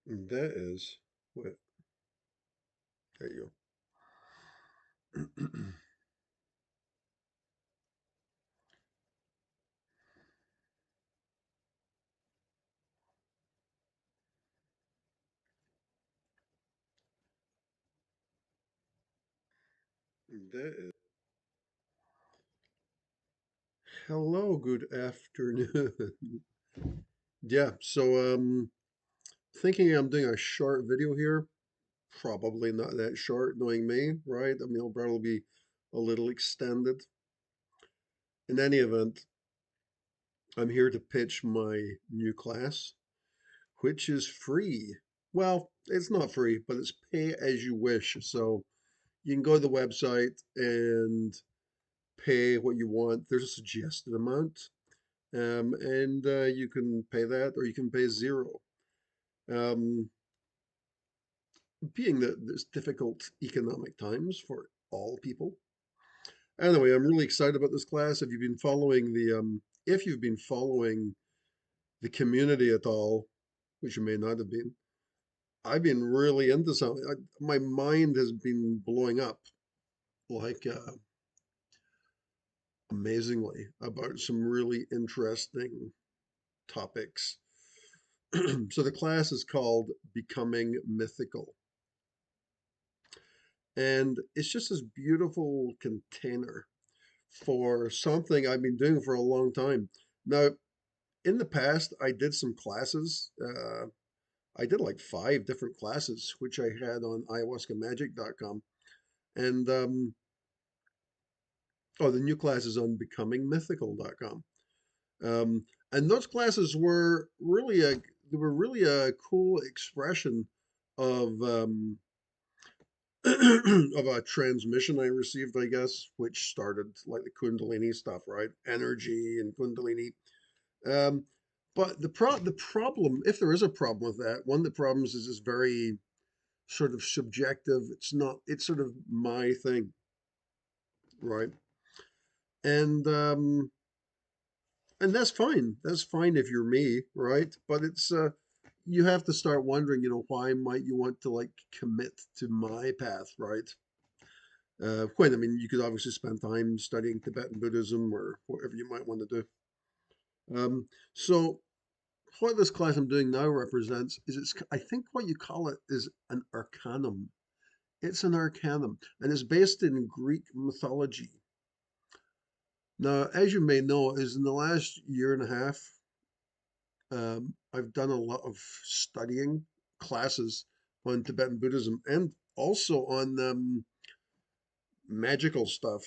That is what, there you go. That is, hello, good afternoon. Yeah, so thinking I'm doing a short video here. Probably not that short, knowing me, right? I mean, it'll probably be a little extended. In any event, I'm here to pitch my new class, which is free. Well, it's not free, but it's pay as you wish. So you can go to the website and pay what you want. There's a suggested amount, and you can pay that, or you can pay zero. Um, Being that there's difficult economic times for all people. Anyway, I'm really excited about this class. If you've been following the community at all, which you may not have been, I've been really into something. My mind has been blowing up like amazingly about some really interesting topics. So the class is called Becoming Mythical. And it's just this beautiful container for something I've been doing for a long time. Now, in the past, I did some classes. I did like 5 different classes, which I had on ayahuascamagic.com. And oh, the new class is on becomingmythical.com. And those classes were really a cool expression of of a transmission I received, I guess, which started like the Kundalini stuff, right? Energy and Kundalini. Um, but the problem, if there is a problem with that, one of the problems is it's very sort of subjective. It's not. It's sort of my thing, right? And um, and that's fine. That's fine if you're me, right? But it's you have to start wondering, why might you want to like commit to my path, right? When I mean, you could obviously spend time studying Tibetan Buddhism or whatever you might want to do. So what this class I'm doing now represents is I think what you call it is an arcanum. It's an arcanum and it's based in Greek mythology. Now, as you may know, is in the last year and a half, I've done a lot of studying classes on Tibetan Buddhism and also on magical stuff.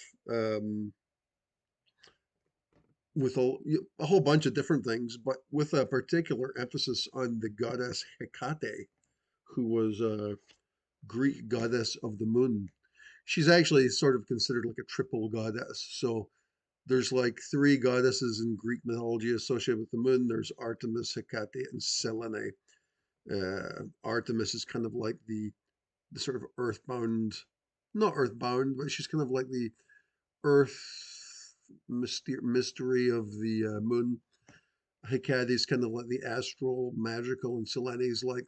With a whole bunch of different things, but with a particular emphasis on the goddess Hecate, who was a Greek goddess of the moon. She's actually sort of considered like a triple goddess. So there's like 3 goddesses in Greek mythology associated with the moon. There's Artemis, Hecate, and Selene. Artemis is kind of like the sort of earthbound, not earthbound, but she's kind of like the earth mystery of the moon. Hecate is kind of like the astral, magical, and Selene is like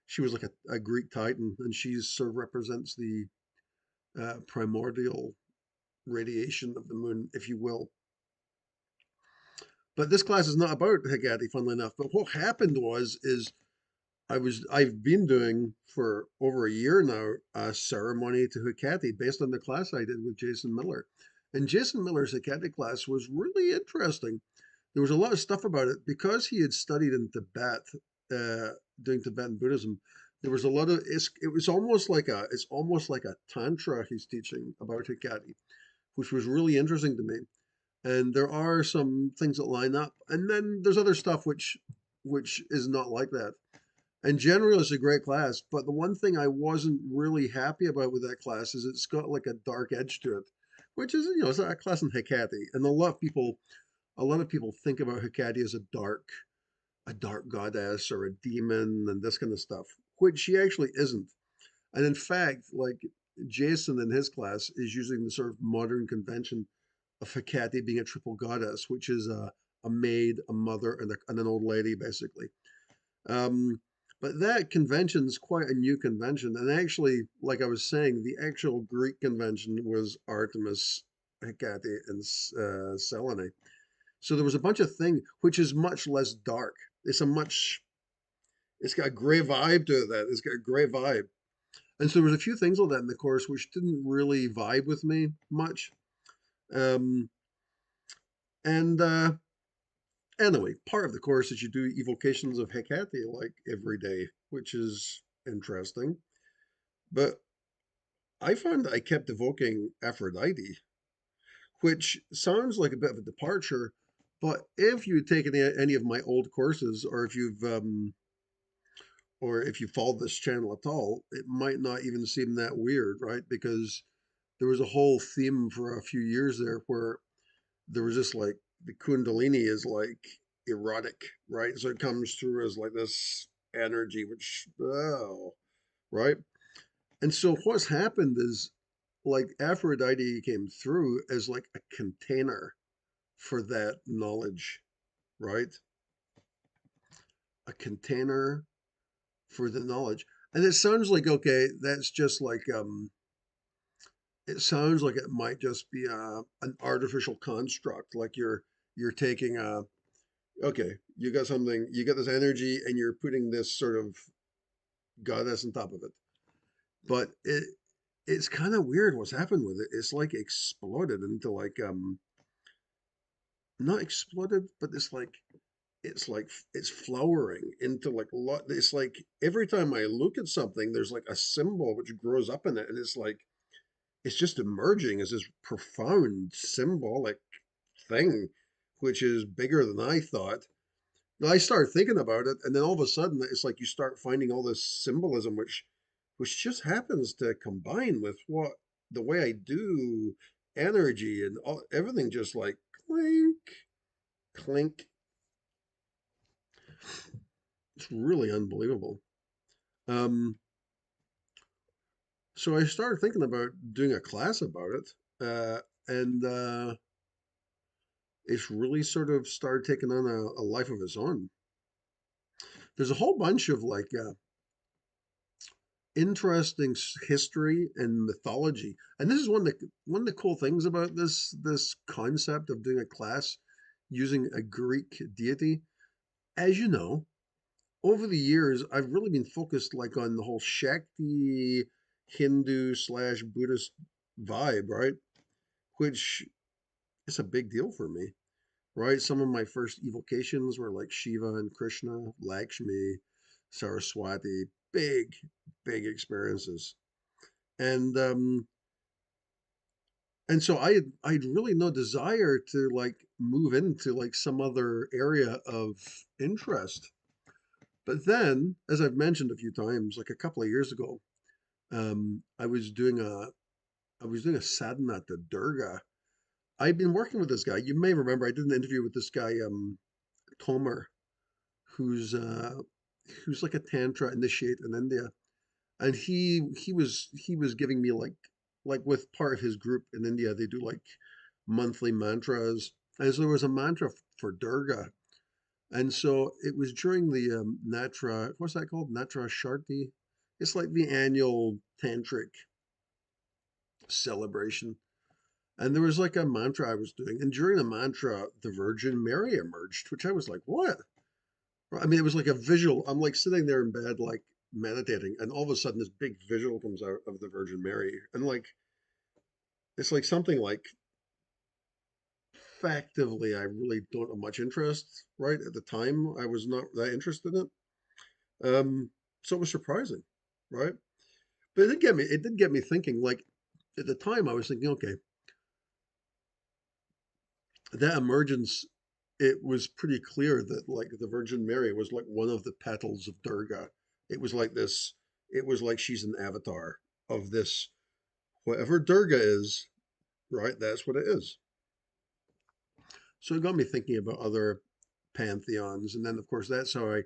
she was like a Greek titan, and she sort of represents the primordial radiation of the moon, if you will. But this class is not about Hecate, funnily enough. But what happened is I've been doing for over a year now a ceremony to Hecate based on the class I did with Jason Miller. And Jason Miller's Hecate class was really interesting. There was a lot of stuff about it because he had studied in Tibet, uh, doing Tibetan Buddhism. There was a lot of it's almost like a tantra he's teaching about Hecate, which was really interesting to me. And there are some things that line up, and then there's other stuff which is not like that. And generally, it's a great class, but the one thing I wasn't really happy about with that class is it's got like a dark edge to it, which is it's a class in Hecate, and a lot of people think about Hecate as a dark goddess or a demon and this kind of stuff, which she actually isn't. And in fact, like Jason in his class is using the sort of modern convention of Hecate being a triple goddess, which is a maid, a mother, and an old lady, basically. Um, But that convention's quite a new convention. And actually, like I was saying, the actual Greek convention was Artemis, Hecate, and Selene. So there was a bunch of things, which is much less dark. It's a much, it's got a gray vibe to that. It's got a gray vibe. And so there was a few things like that in the course which didn't really vibe with me much. Um, and Anyway, part of the course is you do evocations of Hecate like every day, which is interesting. But I found that I kept evoking Aphrodite, which sounds like a bit of a departure. But if you've taken any of my old courses, or if you followed this channel at all, it might not even seem that weird, right? Because there was a whole theme for a few years there where there was just like the Kundalini is like erotic, right? So it comes through as like this energy, which, oh, right? And so what's happened is like Aphrodite came through as like a container for that knowledge, right? A container for the knowledge. And it sounds like, okay, that's just like, it sounds like it might just be an artificial construct. Like you're taking a, okay, you got something, you got this energy and you're putting this sort of goddess on top of it. But it's kind of weird what's happened with it. It's like exploded into like not exploded, but it's flowering into like a lot. It's like every time I look at something, there's like a symbol which grows up in it, and it's like it's just emerging as this profound symbolic thing, which is bigger than I thought. And I started thinking about it, and then all of a sudden, it's like you start finding all this symbolism, which just happens to combine with what the way I do energy and everything, just like clink, clink. It's really unbelievable. Um, so I started thinking about doing a class about it, and it's really sort of started taking on a life of its own. There's a whole bunch of like interesting history and mythology. And this is one of the cool things about this concept of doing a class using a Greek deity. As you know, over the years, I've really been focused like on the whole Shakti Hindu slash Buddhist vibe, right? Which is a big deal for me, right? Some of my first evocations were like Shiva and Krishna, Lakshmi, Saraswati, big experiences. And and so I had really no desire to like move into like some other area of interest. But then, as I've mentioned a few times, like a couple of years ago, I was doing a sadhana to Durga. I've been working with this guy. You may remember I did an interview with this guy, Tomer, who's uh, who's like a tantra initiate in India, and he was giving me like with part of his group in India, they do like monthly mantras, and so there was a mantra for Durga, and so it was during the Natra, what's that called? Natra Sharti. It's like the annual tantric celebration. And there was like a mantra I was doing. And during the mantra, the Virgin Mary emerged, which I was like, what? I mean, it was like a visual. I'm like sitting there in bed, like meditating, and all of a sudden this big visual comes out of the Virgin Mary. And like, it's like something like factively, I really don't have much interest, right? At the time, I was not that interested in it. So it was surprising, right? But it did get me thinking, like, at the time I was thinking, okay, that emergence, it was pretty clear that like the Virgin Mary was like one of the petals of Durga. It was like this, it was like she's an avatar of this, whatever Durga is, right? That's what it is. So it got me thinking about other pantheons. And then, of course, the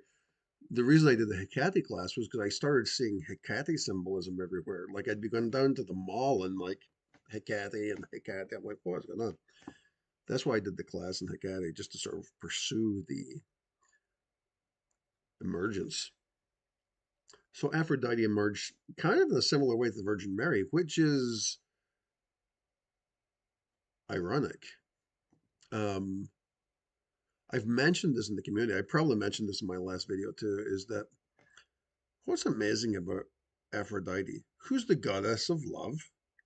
reason I did the Hecate class was because I started seeing Hecate symbolism everywhere. Like I'd be going down to the mall and like Hecate and Hecate. I'm like, what's going on? That's why I did the class in Hecate, just to sort of pursue the emergence. So Aphrodite emerged kind of in a similar way to the Virgin Mary, which is ironic. Um, I've mentioned this in the community. I probably mentioned this in my last video too, is that what's amazing about Aphrodite, who's the goddess of love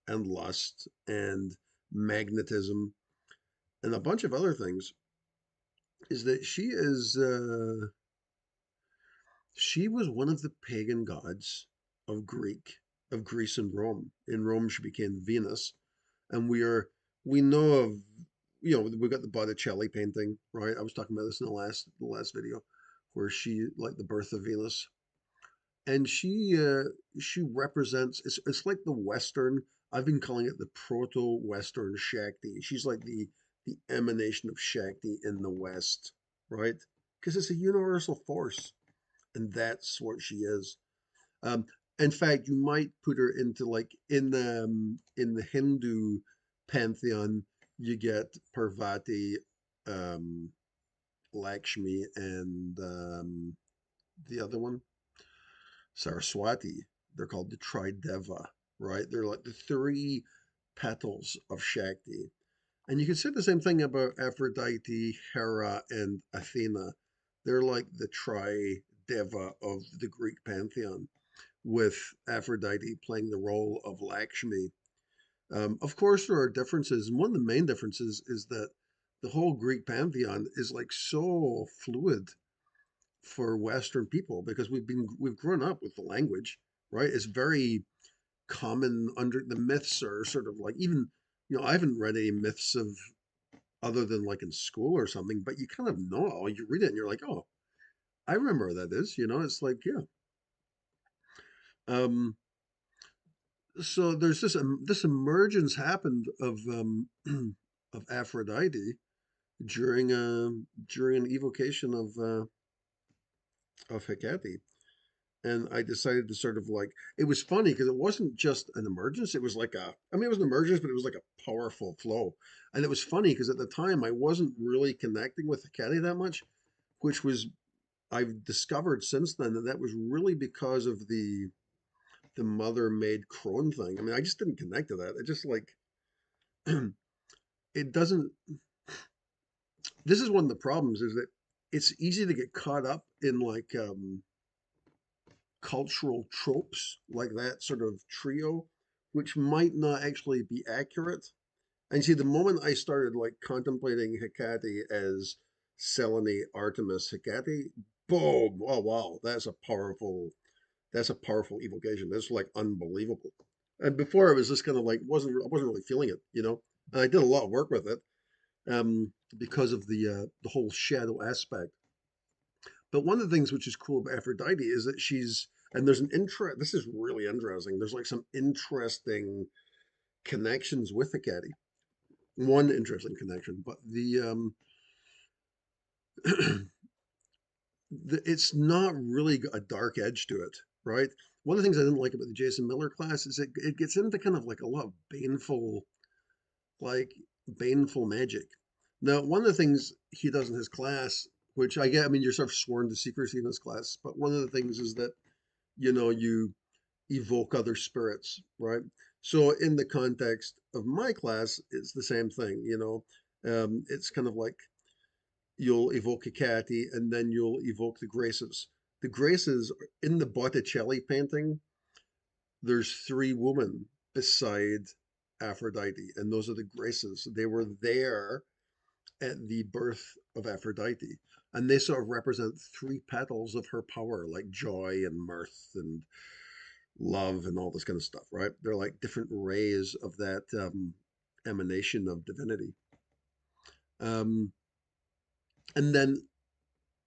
and lust and magnetism and a bunch of other things, is that she was one of the pagan gods of Greece and Rome. In Rome, she became Venus, and we know of we got the Botticelli painting, right? I was talking about this in the last video, where she like the birth of Venus, and she represents it's like the Western. I've been calling it the proto-western Shakti. She's like the emanation of Shakti in the West, right? Because it's a universal force, and that's what she is. Um, in fact, you might put her into like in the Hindu pantheon, you get Parvati, um, Lakshmi, and the other one, Saraswati. They're called the Trideva, right? They're like the three petals of Shakti. And you can say the same thing about Aphrodite, Hera, and Athena. They're like the Trideva of the Greek pantheon, with Aphrodite playing the role of Lakshmi. Of course, there are differences, and one of the main differences is that the whole Greek pantheon is like so fluid for Western people because we've grown up with the language, right? It's very common under the myths are sort of like even I haven't read any myths of other than like in school or something, but you kind of know. You read it and you're like, oh, I remember what that is. It's like yeah. Um, so there's this emergence happened of of Aphrodite during an evocation of Hecate, and I decided to sort of like it was funny because it wasn't just an emergence; it was like I mean it was an emergence, but it was like a powerful flow, and it was funny because at the time I wasn't really connecting with Hecate that much, which was I've discovered since then that that was really because of the mother made crone thing. I mean, I just didn't connect to that. It just like it doesn't. This is one of the problems is that it's easy to get caught up in like cultural tropes like that sort of trio, which might not actually be accurate. And see, the moment I started like contemplating Hecate as Selene, Artemis, Hecate, boom! Oh wow, that's a powerful evocation. That's like unbelievable. And before I was just kind of like I wasn't really feeling it, And I did a lot of work with it because of the whole shadow aspect. But one of the things which is cool about Aphrodite is that she's and there's an interest. This is really interesting. There's like some interesting connections with Hecate. One interesting connection, but it's not really a dark edge to it, right? One of the things I didn't like about the Jason Miller class is it gets into kind of like a lot of like baneful magic. Now, one of the things he does in his class, which I get, I mean, you're sort of sworn to secrecy in this class, but one of the things is that, you evoke other spirits, right? So in the context of my class, it's the same thing, It's kind of like you'll evoke a Hecate and then you'll evoke the Graces. The Graces in the Botticelli painting, there's three women beside Aphrodite, and those are the Graces. They were there at the birth of Aphrodite, and they sort of represent three petals of her power, like joy and mirth and love and all this kind of stuff, right? They're like different rays of that emanation of divinity. Um, and then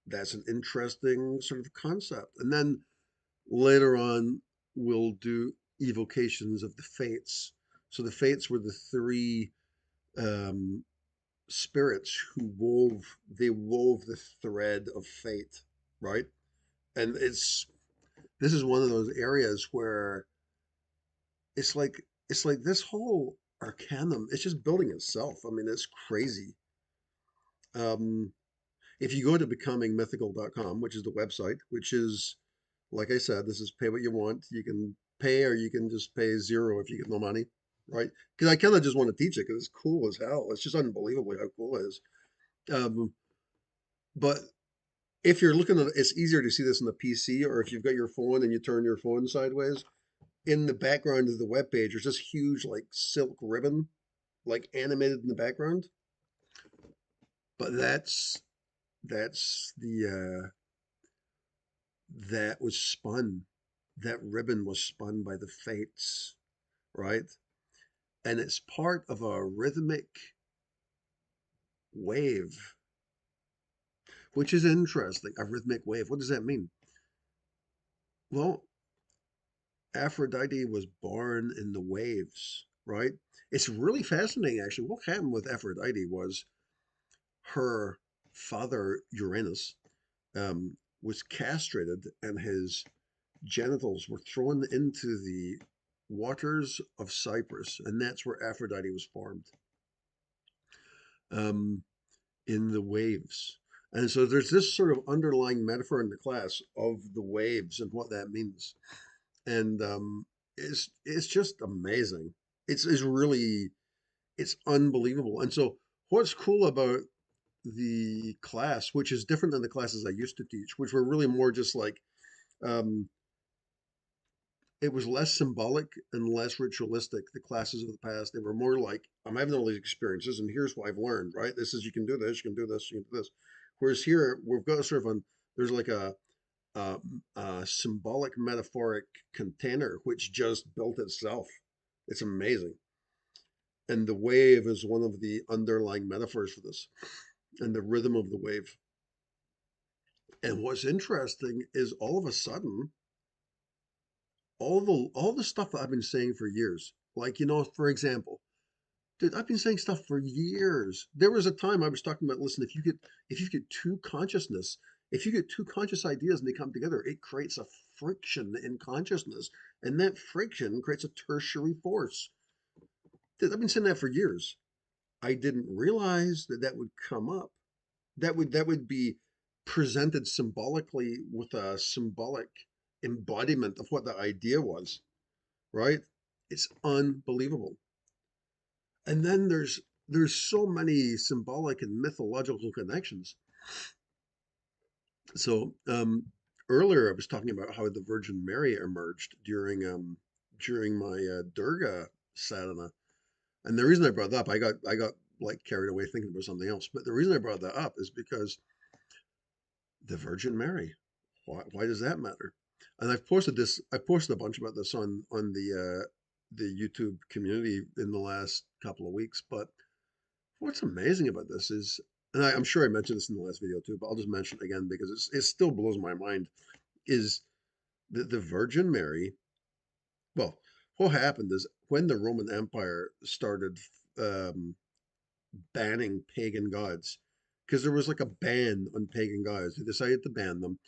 that's an interesting sort of concept. And then later on, we'll do evocations of the fates. So the fates were the three um, spirits who wove the thread of fate, right? And this is one of those areas where it's like this whole arcanum, it's just building itself. I mean, it's crazy. Um, if you go to becomingmythical.com, which is the website, which is Like I said, this is pay what you want. You can pay or you can just pay zero if you get no money, right? Because I kind of just want to teach it because it's cool as hell. It's just unbelievable how cool it is. Um, but if you're looking at it, it's easier to see this on the PC, or if you've got your phone and you turn your phone sideways. In the background of the web page, there's this huge like silk ribbon, like animated in the background. But that's the that was spun. That ribbon was spun by the fates, right? And it's part of a rhythmic wave, which is interesting. A rhythmic wave. What does that mean? Well, Aphrodite was born in the waves, right? It's really fascinating, actually. What happened with Aphrodite was her father, Uranus, was castrated and his genitals were thrown into the waters of Cyprus, and that's where Aphrodite was formed, um, in the waves. And so there's this sort of underlying metaphor in the class of the waves and what that means. And it's just amazing. It's really it's unbelievable. And so what's cool about the class, which is different than the classes I used to teach, which were really more just like um, it was less symbolic and less ritualistic. The classes of the past, they were more like, I'm having all these experiences, and here's what I've learned, right? This is, you can do this, you can do this, you can do this. Whereas here, we've got sort of there's like a, a symbolic, metaphoric container which just built itself. It's amazing. And the wave is one of the underlying metaphors for this, and the rhythm of the wave. And what's interesting is all of a sudden, all the stuff that I've been saying for years, like for example, dude, I've been saying stuff for years. There was a time I was talking about, listen, if you get two conscious ideas and they come together, it creates a friction in consciousness, and that friction creates a tertiary force. Dude, I've been saying that for years. I didn't realize that that would come up. That would be presented symbolically with a symbolic embodiment of what the idea was, right? It's unbelievable. And then there's so many symbolic and mythological connections. So earlier I was talking about how the Virgin Mary emerged during my Durga sadhana, and the reason I brought that up, I got like carried away thinking about something else. But the reason I brought that up is because the Virgin Mary. Why does that matter? And I posted a bunch about this on the YouTube community in the last couple of weeks. But what's amazing about this is, and I'm sure I mentioned this in the last video too, but I'll just mention it again because it still blows my mind, is the Virgin Mary. Well, what happened is when the Roman Empire started um, banning pagan gods, because there was like a ban on pagan gods, they decided to ban them,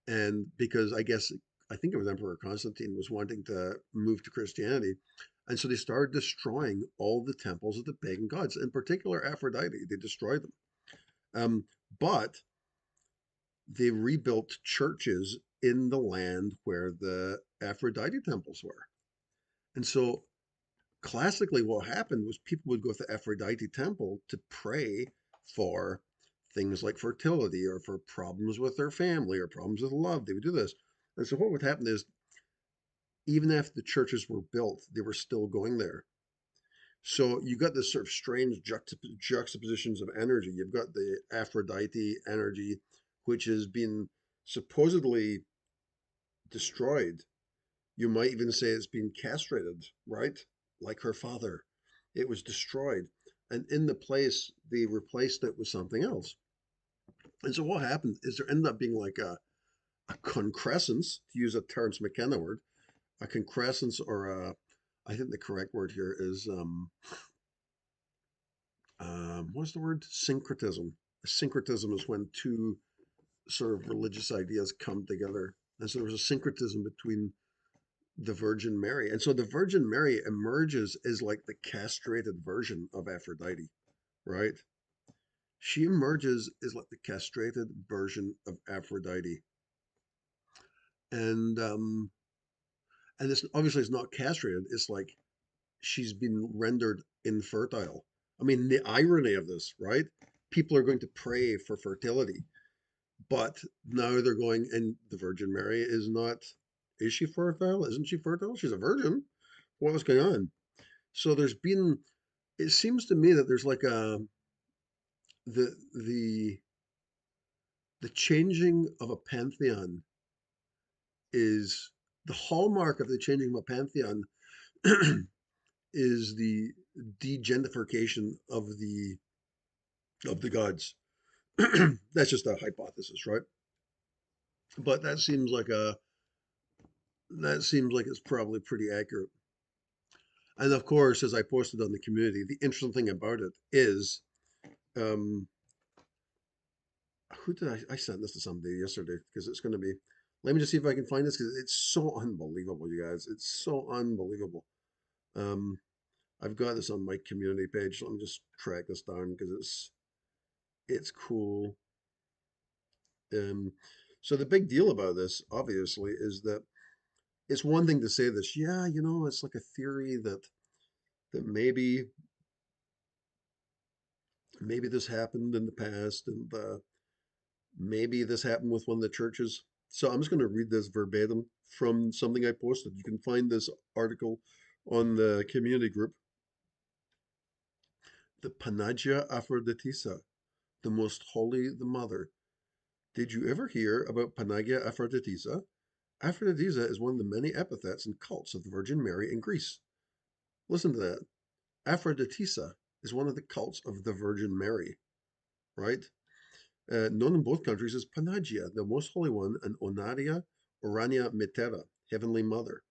and because I think it was Emperor Constantine was wanting to move to Christianity, and so they started destroying all the temples of the pagan gods, in particular Aphrodite. They destroyed them. Um, but they rebuilt churches in the land where the Aphrodite temples were. And so classically, what happened was people would go to the Aphrodite temple to pray for things like fertility or for problems with their family or problems with love. They would do this. And so what would happen is, even after the churches were built, they were still going there. So you got this sort of strange juxtapositions of energy. You've got the Aphrodite energy, which has been supposedly destroyed. You might even say it's been castrated, right? Like her father. It was destroyed. And in the place, they replaced it with something else. And so what happened is there ended up being like a concrescence, to use a Terence McKenna word, a concrescence, or I think the correct word here is what's the word? Syncretism. Syncretism is when two sort of religious ideas come together. And so there was a syncretism between the Virgin Mary. And so the Virgin Mary emerges as like the castrated version of Aphrodite, right? She emerges as like the castrated version of Aphrodite. and it's obviously it's not castrated. It's like she's been rendered infertile. I mean, the irony of this, right? People are going to pray for fertility, but now they're going, and the Virgin Mary is not. Is she fertile? Isn't she fertile? She's a virgin. What's going on? So there's been. It seems to me that there's like a the the the changing of a pantheon is the hallmark of the changing of a pantheon is the degentification of the gods. That's just a hypothesis, right? But that seems like it's probably pretty accurate. And of course, as I posted on the community, the interesting thing about it is, um, who did I sent this to somebody yesterday because it's going to be. Let me just see if I can find this because it's so unbelievable, you guys. It's so unbelievable. Um, I've got this on my community page. So let me just track this down because it's cool. Um, so the big deal about this, obviously, is that it's one thing to say this. Yeah, it's like a theory that maybe this happened in the past, and maybe this happened with one of the churches. So I'm just going to read this verbatim from something I posted. You can find this article on the community group. The Panagia Aphroditisa, the most holy, the mother. Did you ever hear about Panagia Aphroditisa? Aphroditisa is one of the many epithets and cults of the Virgin Mary in Greece. Listen to that. Aphroditisa is one of the cults of the Virgin Mary, right? Known in both countries as Panagia, the most holy one, and Onaria Orania Mitera, Heavenly Mother,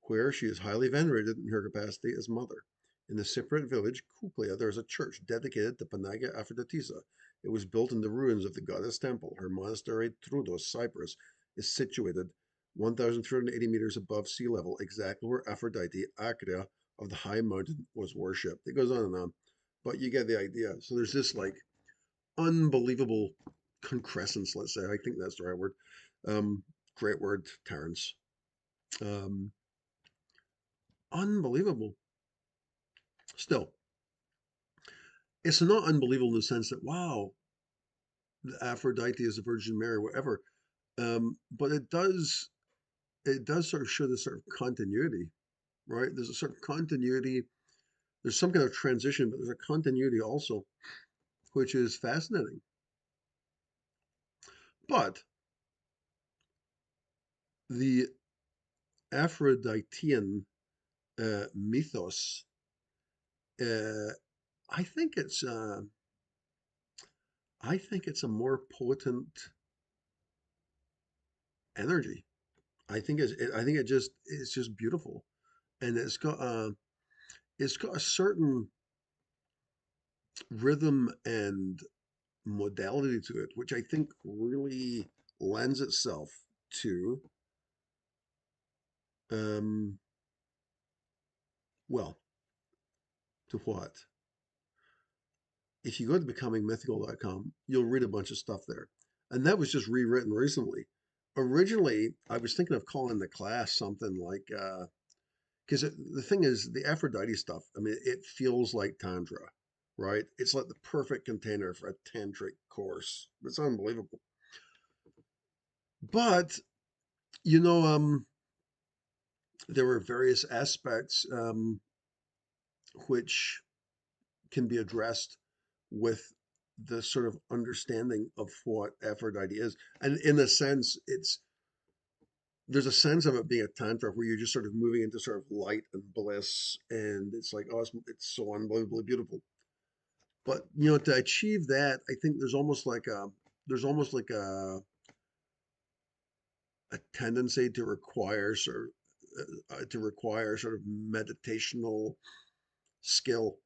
where she is highly venerated in her capacity as mother. In the Cypriot village Kuklia, there is a church dedicated to Panagia Aphroditisa. It was built in the ruins of the goddess temple. Her monastery, Troodos, Cyprus, is situated 1,380 meters above sea level, exactly where Aphrodite, Acrea of the high mountain, was worshipped. It goes on and on, but you get the idea. So there's this like unbelievable concrescence, let's say. I think that's the right word. Um, Great word, Terrence. Um, Unbelievable. Still, it's not unbelievable in the sense that, wow, the Aphrodite is the Virgin Mary, whatever. But it does sort of show this sort of continuity, right? There's a certain continuity. There's some kind of transition, but there's a continuity also, which is fascinating. But the Aphroditean mythos, uh, I think it's uh, I think it's a more potent energy. I think it's just beautiful, and it's got a certain rhythm and modality to it, which I think really lends itself to um well, to what? If you go to becomingmythical.com, you'll read a bunch of stuff there. And that was just rewritten recently. Originally, I was thinking of calling the class something like because the thing is the Aphrodite stuff, I mean, it feels like Tantra, right? It's like the perfect container for a tantric course. It's unbelievable. But, you know, there were various aspects which can be addressed with the sort of understanding of what Aphrodite is. And in a sense, there's a sense of it being a tantra where you're just sort of moving into sort of light and bliss, and it's like, oh, it's so unbelievably beautiful. But to achieve that, I think there's almost like a tendency to require sort of meditational skill,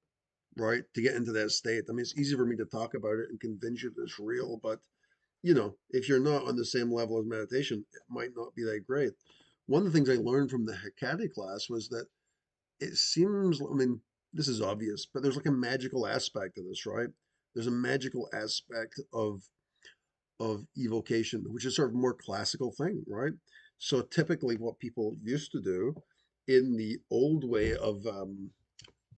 right, to get into that state. I mean, it's easy for me to talk about it and convince you that it's real, but if you're not on the same level as meditation, it might not be that great. One of the things I learned from the Hecate class was that it seems, I mean, this is obvious, but there's like a magical aspect of this, right? There's a magical aspect of evocation, which is sort of a more classical thing, right? So typically, what people used to do in the old way of